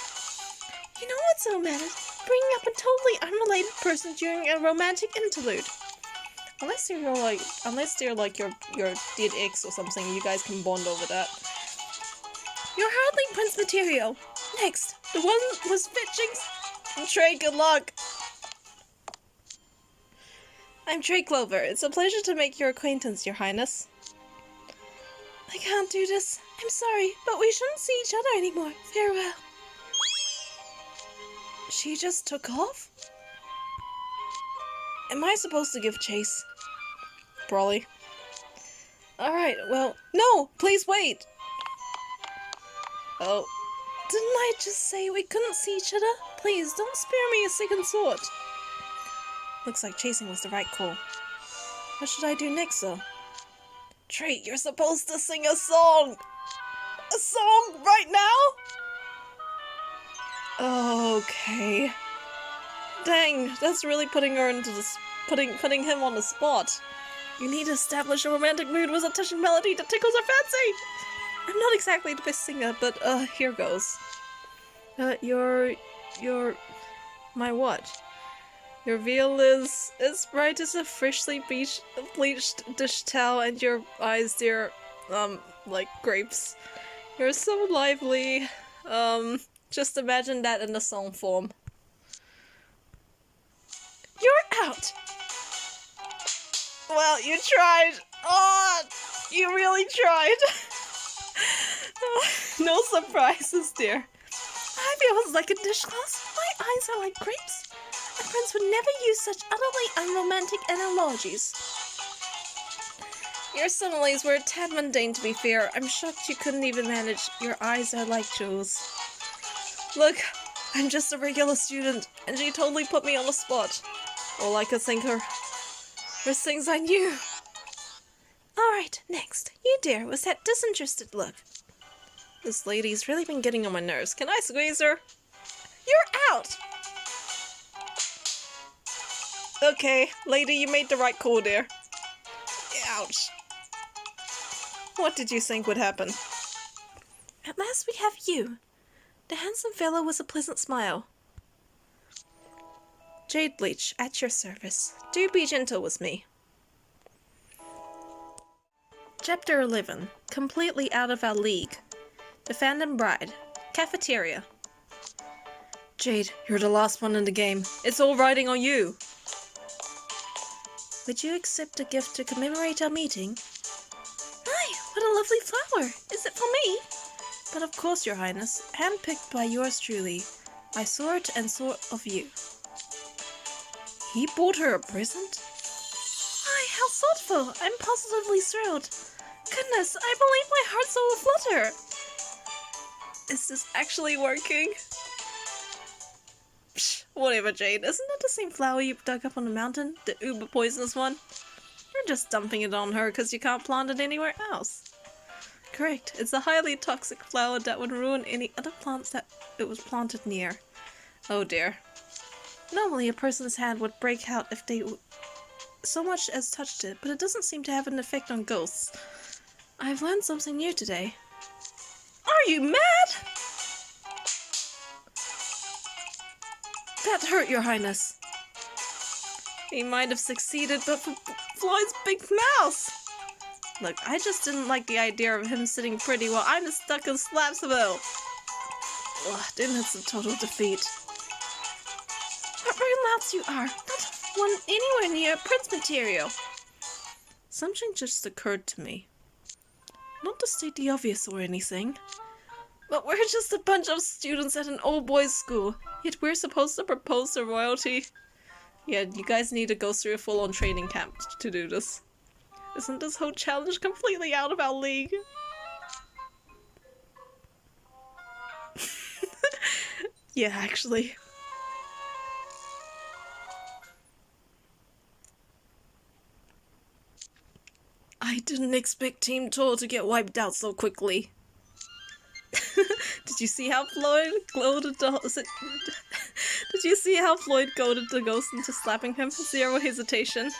You know what's old-mannered? Bringing up a totally unrelated person during a romantic interlude. Unless they're like your dead ex or something, you guys can bond over that. You're hardly prince material. Next, the one was fetching. Trey, good luck. I'm Trey Clover. It's a pleasure to make your acquaintance, Your Highness. I can't do this. I'm sorry, but we shouldn't see each other anymore. Farewell. She just took off? Am I supposed to give chase? Probably. Alright, well... No! Please wait! Oh. Didn't I just say we couldn't see each other? Please, don't spare me a second thought. Looks like chasing was the right call. What should I do next, though? Trey, you're supposed to sing a song! A song right now? Okay. Dang, that's really putting her into this, putting him on the spot. You need to establish a romantic mood with a touching melody that tickles her fancy. I'm not exactly the best singer, but here goes. My what? Your veil is as bright as a freshly bleached dish towel, and your eyes, dear, like grapes. You're so lively. Just imagine that in the song form. You're out! Well, you tried. Oh, you really tried. No surprises, dear. I feel it's like a dishcloth. My eyes are like grapes. A prince would never use such utterly unromantic analogies. Your similes were a tad mundane, to be fair. I'm shocked you couldn't even manage. Your eyes are like jewels. Look, I'm just a regular student, and she totally put me on the spot. All I could think her was things I knew. Alright, next. You, dear, with that disinterested look. This lady's really been getting on my nerves. Can I squeeze her? You're out! Okay, lady, you made the right call, dear. Ouch. What did you think would happen? At last we have you. The handsome fellow with a pleasant smile. Jade Bleach, at your service. Do be gentle with me. Chapter 11. Completely out of our league. The Phantom Bride. Cafeteria. Jade, you're the last one in the game. It's all riding on you. Would you accept a gift to commemorate our meeting? Hi, what a lovely flower! Is it for me? But of course, Your Highness, handpicked by yours truly. I saw it and thought of you. He bought her a present? Why, how thoughtful! I'm positively thrilled. Goodness, I believe my heart's all aflutter. Is this actually working? Psh, whatever, Jade. Isn't that the same flower you dug up on the mountain? The uber poisonous one? You're just dumping it on her because you can't plant it anywhere else. Correct. It's a highly toxic flower that would ruin any other plants that it was planted near. Oh dear. Normally a person's hand would break out if they so much as touched it, but it doesn't seem to have an effect on ghosts. I've learned something new today. Are you mad? That hurt, Your Highness. He might have succeeded, but for Floyd's big mouth. Look, I just didn't like the idea of him sitting pretty while I'm stuck in Slapsville. Ugh, then it's a total defeat. What louts you are! Not one anywhere near Prince material! Something just occurred to me. Not to state the obvious or anything, but we're just a bunch of students at an all-boys school, yet we're supposed to propose to royalty. Yeah, you guys need to go through a full-on training camp to do this. Isn't this whole challenge completely out of our league? Yeah, actually. I didn't expect Team Toll to get wiped out so quickly. Did you see how Floyd goaded the Did you see how Floyd goaded the ghost into slapping him? Zero hesitation.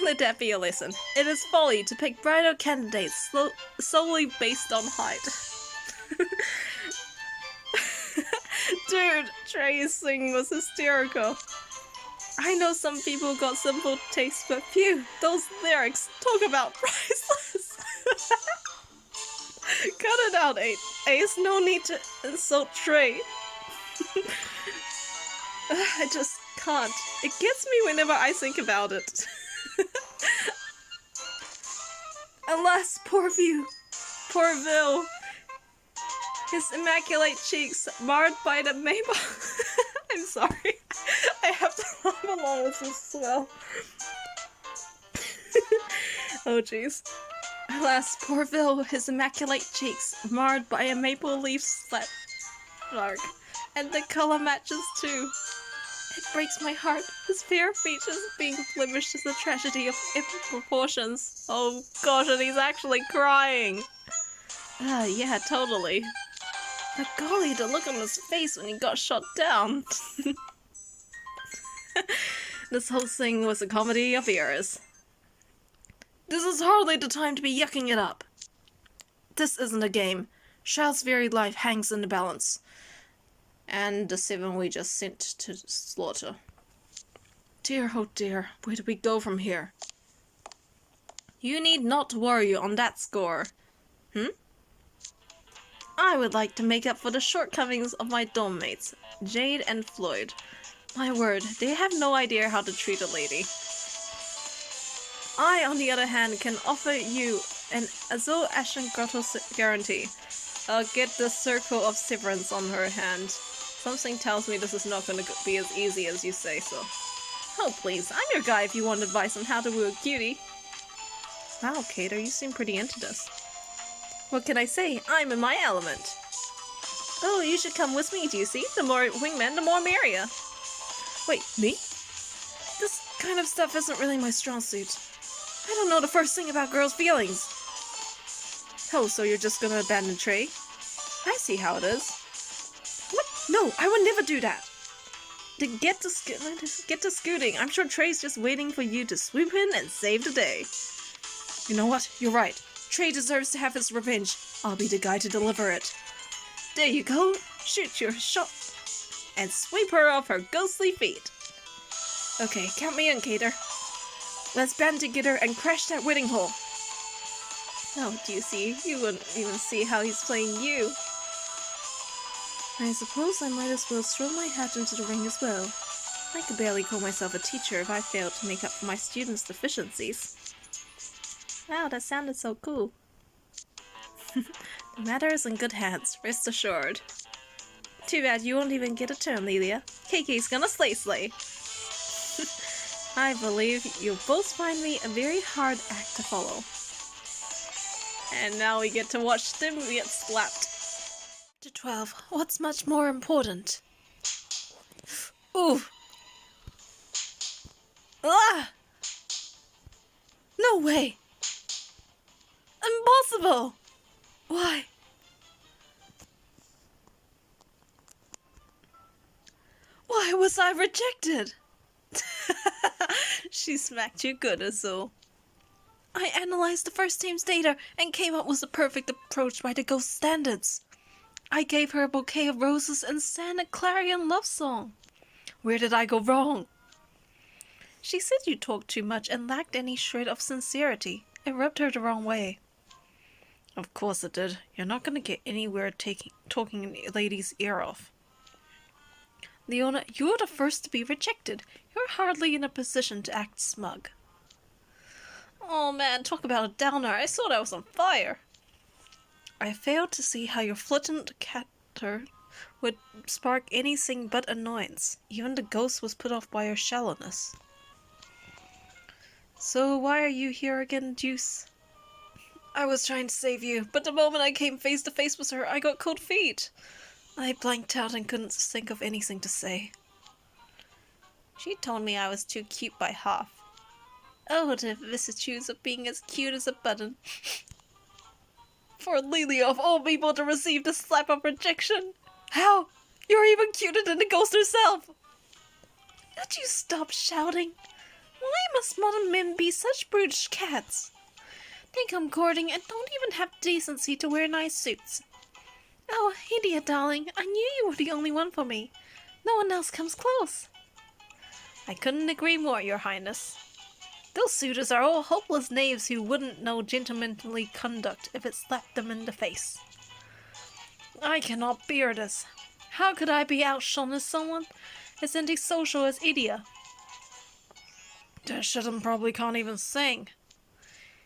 Let that be a lesson. It is folly to pick bridal candidates solely based on height. Dude, Trey's singing was hysterical. I know some people got simple taste, but phew, those lyrics, talk about priceless. Cut it out, Ace. No need to insult Trey. I just can't. It gets me whenever I think about it. Alas, poor Vil. His immaculate cheeks marred by the maple. I'm sorry. I have to laugh along with this as well. Oh jeez. Alas, poor Vil, his immaculate cheeks marred by a maple leaf lark. And the color matches too. It breaks my heart. His fair features being blemished is a tragedy of epic proportions. Oh gosh, and he's actually crying. Yeah, totally. But golly, the look on his face when he got shot down. This whole thing was a comedy of errors. This is hardly the time to be yucking it up. This isn't a game. Shell's very life hangs in the balance. And the 7 we just sent to slaughter. Dear, oh dear, where do we go from here? You need not worry on that score. I would like to make up for the shortcomings of my dorm mates, Jade and Floyd. My word, they have no idea how to treat a lady. I, on the other hand, can offer you an Azul Ashen Grotto guarantee. I'll get the circle of severance on her hand. Something tells me this is not going to be as easy as you say so. Oh please, I'm your guy if you want advice on how to woo a cutie. Wow, Cater, you seem pretty into this. What can I say? I'm in my element. Oh, you should come with me, do you see? The more wingmen, the more merrier. Wait, me? This kind of stuff isn't really my strong suit. I don't know the first thing about girls' feelings. Oh, so you're just gonna abandon Trey? I see how it is. What? No, I would never do that. Get to scooting. I'm sure Trey's just waiting for you to swoop in and save the day. You know what? You're right. Trey deserves to have his revenge. I'll be the guy to deliver it. There you go. Shoot your shot. And sweep her off her ghostly feet. Okay, count me in, Cater. Let's band together and crash that wedding hall. Oh, do you see? You wouldn't even see how he's playing you. I suppose I might as well throw my hat into the ring as well. I could barely call myself a teacher if I failed to make up for my students' deficiencies. Wow, that sounded so cool. The matter is in good hands, rest assured. Too bad you won't even get a turn, Lelia. Kiki's gonna slay. I believe you'll both find me a very hard act to follow. And now we get to watch them get slapped. Chapter 12. What's much more important? Ooh. Ah! No way! Impossible! Why? Why was I rejected? She smacked you good, Azul. I analyzed the first team's data and came up with the perfect approach by the ghost standards. I gave her a bouquet of roses and sang a clarion love song. Where did I go wrong? She said you talked too much and lacked any shred of sincerity. It rubbed her the wrong way. Of course it did. You're not going to get anywhere talking a lady's ear off. Leona, you're the first to be rejected. You're hardly in a position to act smug. Oh man, talk about a downer. I thought I was on fire. I failed to see how your flippant catter would spark anything but annoyance. Even the ghost was put off by your shallowness. So why are you here again, Deuce? I was trying to save you, but the moment I came face to face with her, I got cold feet. I blanked out and couldn't think of anything to say. She told me I was too cute by half. Oh, the vicissitudes of being as cute as a button. For Lily of all people to receive the slap of rejection. How? You're even cuter than the ghost herself. Would you stop shouting? Why must modern men be such brutish cats? They come courting and don't even have decency to wear nice suits. Oh, Hydia, darling, I knew you were the only one for me. No one else comes close. I couldn't agree more, Your Highness. Those suitors are all hopeless knaves who wouldn't know gentlemanly conduct if it slapped them in the face. I cannot bear this. How could I be outshone as someone as antisocial as Hydia? That shouldn't probably can't even sing.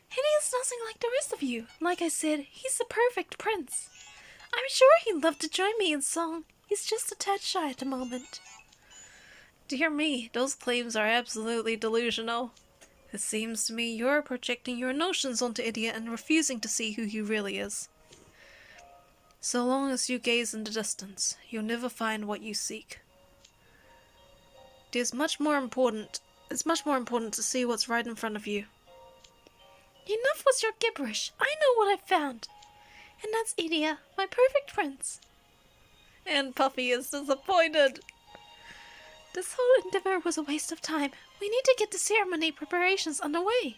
Hydia's nothing like the rest of you. Like I said, he's the perfect prince. I'm sure he'd love to join me in song. He's just a tad shy at the moment. Dear me, those claims are absolutely delusional. It seems to me you're projecting your notions onto Hydia and refusing to see who he really is. So long as you gaze in the distance, you'll never find what you seek. It's much more important to see what's right in front of you. Enough with your gibberish. I know what I found. And that's Hydia, my perfect prince. And Puffy is disappointed. This whole endeavor was a waste of time. We need to get the ceremony preparations underway.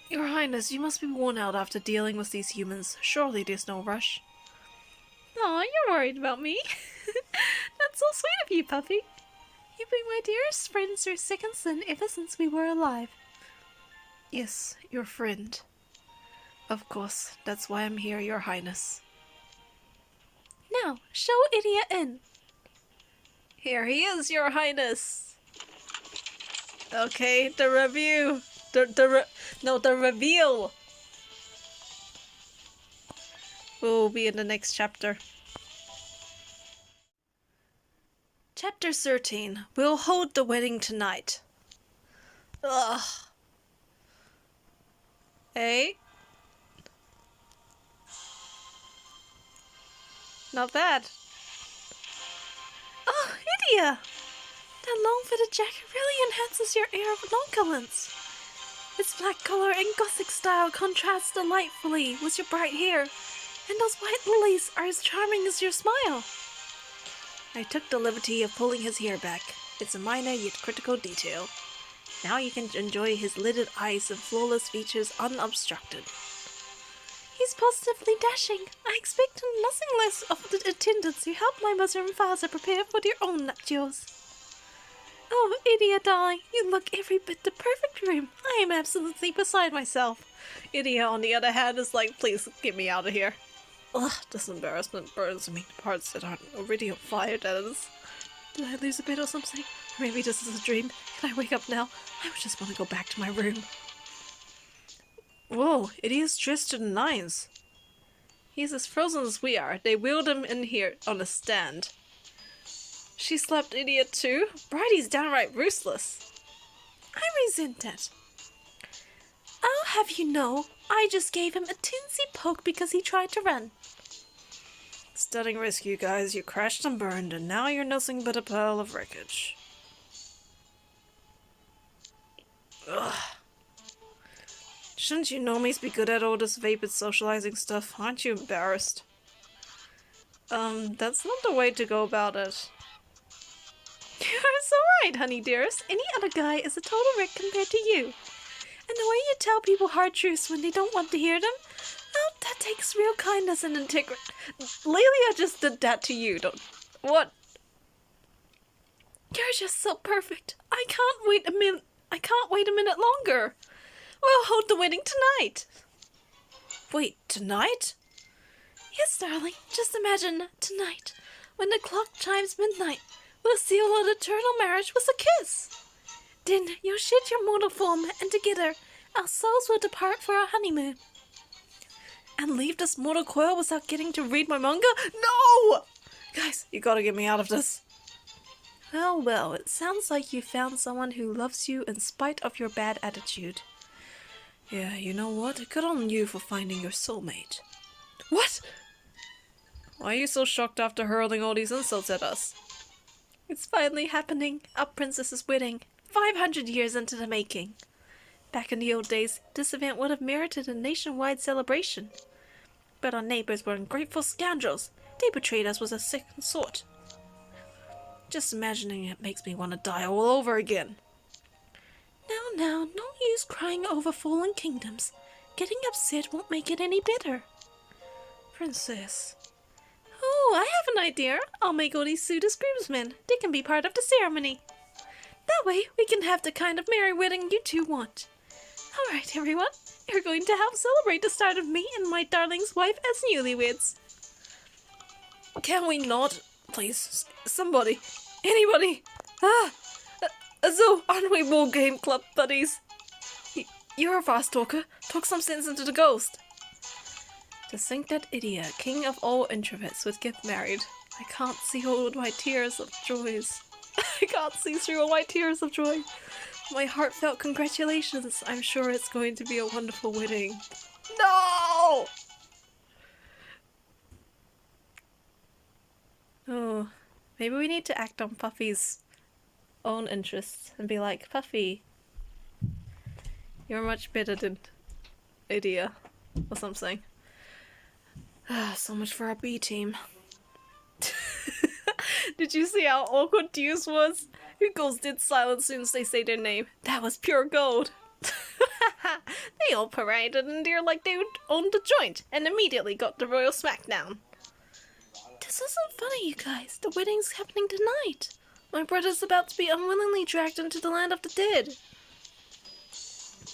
Your Highness, you must be worn out after dealing with these humans. Surely there's no rush. Aw, you're worried about me. That's so sweet of you, Puffy. You've been my dearest friend through thick and thin ever since we were alive. Yes, your friend. Of course, that's why I'm here, Your Highness. Now, show Hydia in. Here he is, Your Highness. Okay, the review. The reveal. Will be in the next chapter. Chapter 13. We'll hold the wedding tonight. Ugh. Hey? Not bad. Oh, Hydia! That long-fitted jacket really enhances your air of nonchalance. Its black color and gothic style contrasts delightfully with your bright hair, and those white lilies are as charming as your smile. I took the liberty of pulling his hair back. It's a minor yet critical detail. Now you can enjoy his lidded eyes and flawless features unobstructed. He's positively dashing. I expect nothing less of the attendants who help my mother and father prepare for their own nuptials. Oh, Hydia, darling, you look every bit the perfect groom. I am absolutely beside myself. Hydia, on the other hand, is like, please get me out of here. Ugh, this embarrassment burns me to parts that aren't already on fire, that is. Did I lose a bit or something? Or maybe this is a dream. Can I wake up now? I just want to go back to my room. Whoa, Hydia's dressed to the nines. He's as frozen as we are. They wheeled him in here on a stand. She slapped Hydia too? Bridie's downright ruthless. I resent that. I'll have you know, I just gave him a teensy poke because he tried to run. Stunning risk, you guys. You crashed and burned, and now you're nothing but a pile of wreckage. Ugh. Shouldn't you normies be good at all this vapid socializing stuff? Aren't you embarrassed? That's not the way to go about it. You're so right, honey dearest. Any other guy is a total wreck compared to you. And the way you tell people hard truths when they don't want to hear them, well, that takes real kindness and integrity. Lelia just did that to you, don't... What? You're just so perfect. I can't wait a minute longer. We'll hold the wedding tonight. Wait, tonight? Yes, darling. Just imagine tonight. When the clock chimes midnight, we'll seal our eternal marriage with a kiss. Then you'll shed your mortal form, and together our souls will depart for our honeymoon. And leave this mortal coil without getting to read my manga? No! Guys, you gotta get me out of this. Well, well, it sounds like you found someone who loves you in spite of your bad attitude. Yeah, you know what? Good on you for finding your soulmate. What? Why are you so shocked after hurling all these insults at us? It's finally happening. Our princess's wedding. 500 years into the making. Back in the old days, this event would have merited a nationwide celebration. But our neighbors were ungrateful scoundrels. They betrayed us with a second sort. Just imagining it makes me want to die all over again. Now, no use crying over fallen kingdoms. Getting upset won't make it any better. Princess. Oh, I have an idea. I'll make all these suitors groomsmen. They can be part of the ceremony. That way, we can have the kind of merry wedding you two want. Alright, everyone. You're going to help celebrate the start of me and my darling's wife as newlyweds. Can we not? Please, somebody. Anybody. So, aren't we more game club buddies? You're a fast talker. Talk some sense into the ghost. To think that Idia, king of all introverts, would get married. I can't see all my tears of joys. I can't see through all my tears of joy. My heartfelt congratulations. I'm sure it's going to be a wonderful wedding. No! Oh, maybe we need to act on Puffy's own interests and be like, Puffy, you're much better than Idia, or something. So much for our B team. Did you see how awkward Deuce was? Who goes dead silent as soon as they say their name? That was pure gold. They all paraded in there like they owned the joint and immediately got the royal smackdown. This isn't funny, you guys. The wedding's happening tonight. My brother's about to be unwillingly dragged into the land of the dead.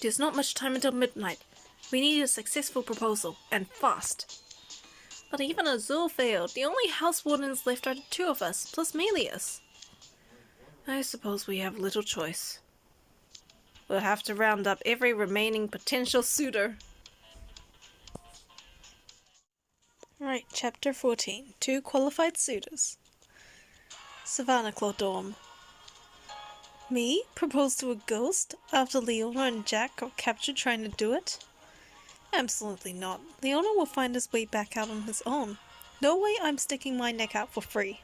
There's not much time until midnight. We need a successful proposal, and fast. But even Azul failed. The only house wardens left are the two of us, plus Melius. I suppose we have little choice. We'll have to round up every remaining potential suitor. Right, chapter 14. 2 qualified suitors. Savannah Claudorm. Me? Propose to a ghost? After Leona and Jack got captured trying to do it? Absolutely not. Leona will find his way back out on his own. No way I'm sticking my neck out for free.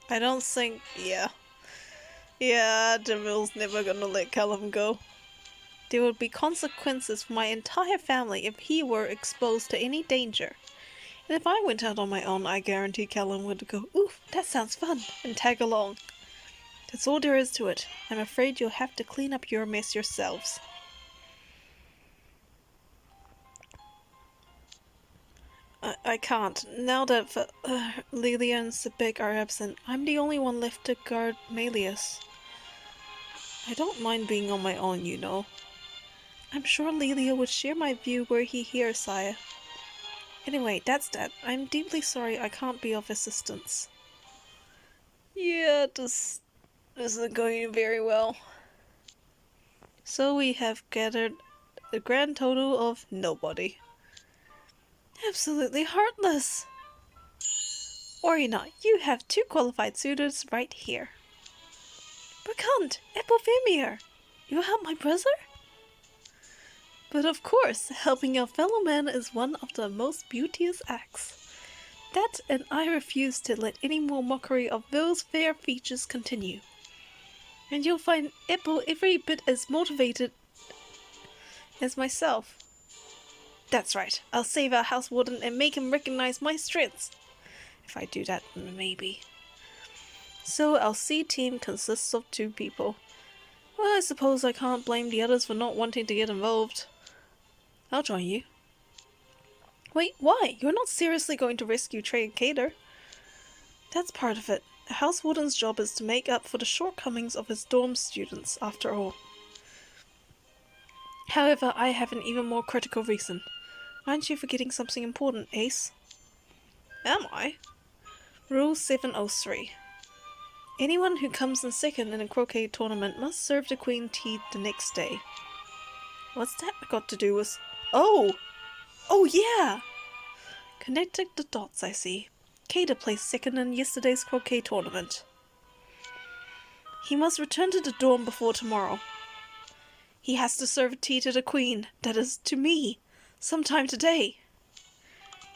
I don't think... Yeah, Devil's never gonna let Callum go. There would be consequences for my entire family if he were exposed to any danger. And if I went out on my own, I guarantee Callum would go, "Oof, that sounds fun," and tag along. That's all there is to it. I'm afraid you'll have to clean up your mess yourselves. I can't. Now that Lilia and Sebek are absent, I'm the only one left to guard Melius. I don't mind being on my own, you know. I'm sure Lilia would share my view were he here, sire. Anyway, that's that. I'm deeply sorry I can't be of assistance. Yeah, this isn't going very well. So we have gathered a grand total of nobody. Absolutely heartless. Worry not, you have 2 qualified suitors right here. Bakant, Epophamir, you help my brother? But of course, helping your fellow man is one of the most beauteous acts. That, and I refuse to let any more mockery of those fair features continue. And you'll find Eppo every bit as motivated as myself. That's right, I'll save our house warden and make him recognize my strengths. If I do that, maybe. So our C team consists of 2 people. Well, I suppose I can't blame the others for not wanting to get involved. I'll join you. Wait, why? You're not seriously going to rescue Trey and Cater? That's part of it. A house warden's job is to make up for the shortcomings of his dorm students, after all. However, I have an even more critical reason. Aren't you forgetting something important, Ace? Am I? Rule 703. Anyone who comes in second in a croquet tournament must serve the queen tea the next day. What's that got to do with... Oh! Oh yeah! Connecting the dots, I see. Kader placed second in yesterday's croquet tournament. He must return to the dorm before tomorrow. He has to serve tea to the queen, that is, to me, sometime today.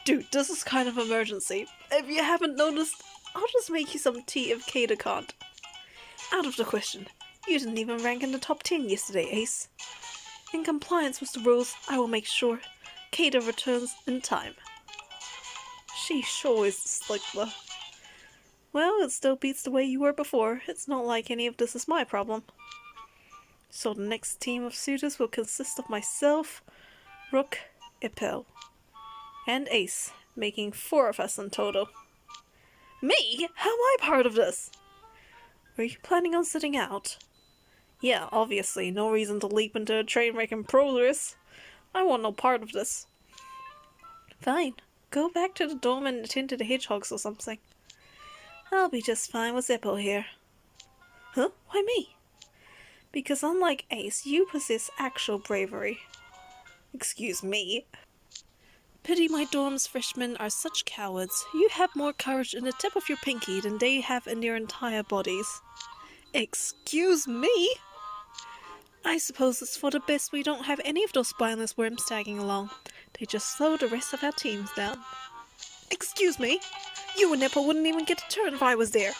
Dude, this is kind of emergency. If you haven't noticed, I'll just make you some tea if Kader can't. Out of the question. You didn't even rank in the top 10 yesterday, Ace. In compliance with the rules, I will make sure Kader returns in time. She sure is a stickler. Well, it still beats the way you were before. It's not like any of this is my problem. So the next team of suitors will consist of myself, Rook, Ipel, and Ace, making 4 of us in total. Me? How am I part of this? Were you planning on sitting out? Yeah, obviously, no reason to leap into a train wreck in progress. I want no part of this. Fine. Go back to the dorm and attend to the hedgehogs or something. I'll be just fine with Zippo here. Huh? Why me? Because unlike Ace, you possess actual bravery. Excuse me. Pity my dorm's freshmen are such cowards. You have more courage in the tip of your pinky than they have in their entire bodies. Excuse me? I suppose it's for the best we don't have any of those spineless worms tagging along. They just slow the rest of our teams down. Excuse me? You and Nipple wouldn't even get a turn if I was there.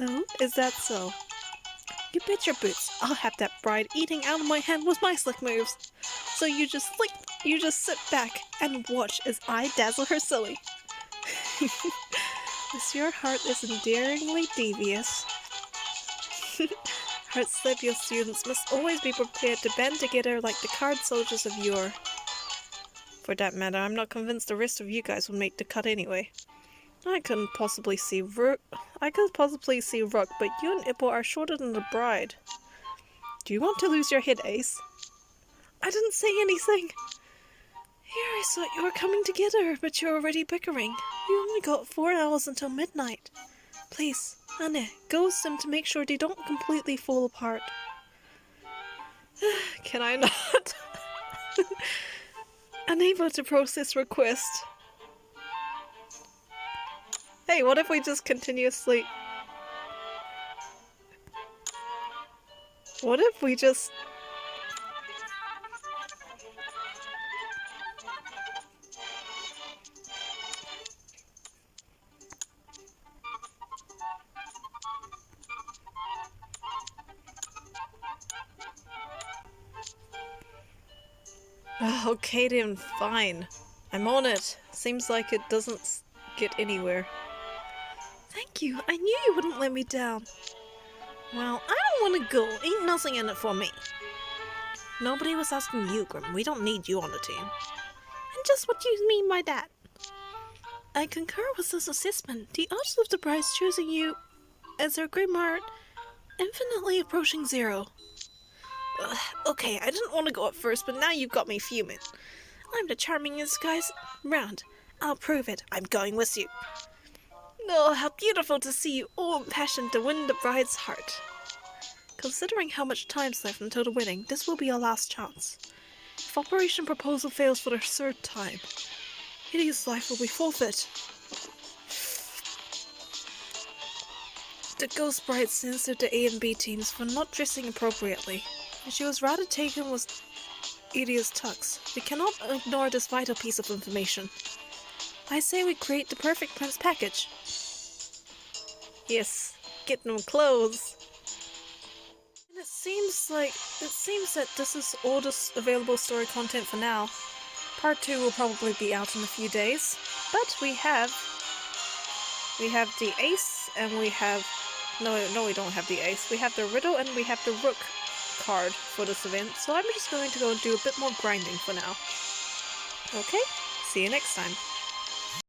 Oh, is that so? You bet your boots I'll have that bride eating out of my hand with my slick moves. So you just sit back and watch as I dazzle her silly. Monsieur Hart is endearingly devious. Heart-slepier students must always be prepared to band together like the card soldiers of yore. For that matter, I'm not convinced the rest of you guys would make the cut anyway. I could possibly see Rook, but you and Ippo are shorter than the bride. Do you want to lose your head, Ace? I didn't say anything. Here I thought you were coming together, but you're already bickering. You only got 4 hours until midnight. Please, Anne, go with them to make sure they don't completely fall apart. Can I not? Unable to process request. Hey, what if we just continuously... What if we just... Okay then, fine. I'm on it. Seems like it doesn't get anywhere. Thank you. I knew you wouldn't let me down. Well, I don't want to go. Ain't nothing in it for me. Nobody was asking you, Grim. We don't need you on the team. And just what do you mean by that? I concur with this assessment. The odds of the brides choosing you as their Grim are infinitely approaching 0. Okay, I didn't want to go at first, but now you've got me fuming. I'm the charmingest guys round. I'll prove it. I'm going with you. Oh, how beautiful to see you all impassioned to win the bride's heart. Considering how much time's left until the wedding, this will be our last chance. If Operation Proposal fails for the 3rd time, Hideous life will be forfeit. The Ghost Bride censored the A and B teams for not dressing appropriately. She was rather taken with Idia's tux. We cannot ignore this vital piece of information. I say we create the perfect Prince package. Yes, get them clothes. And it seems that this is all the available story content for now. Part 2 will probably be out in a few days, but we have the ace, and we have no, we don't have the ace. We have the riddle, and we have the rook card for this event, so I'm just going to go do a bit more grinding for now. Okay, see you next time.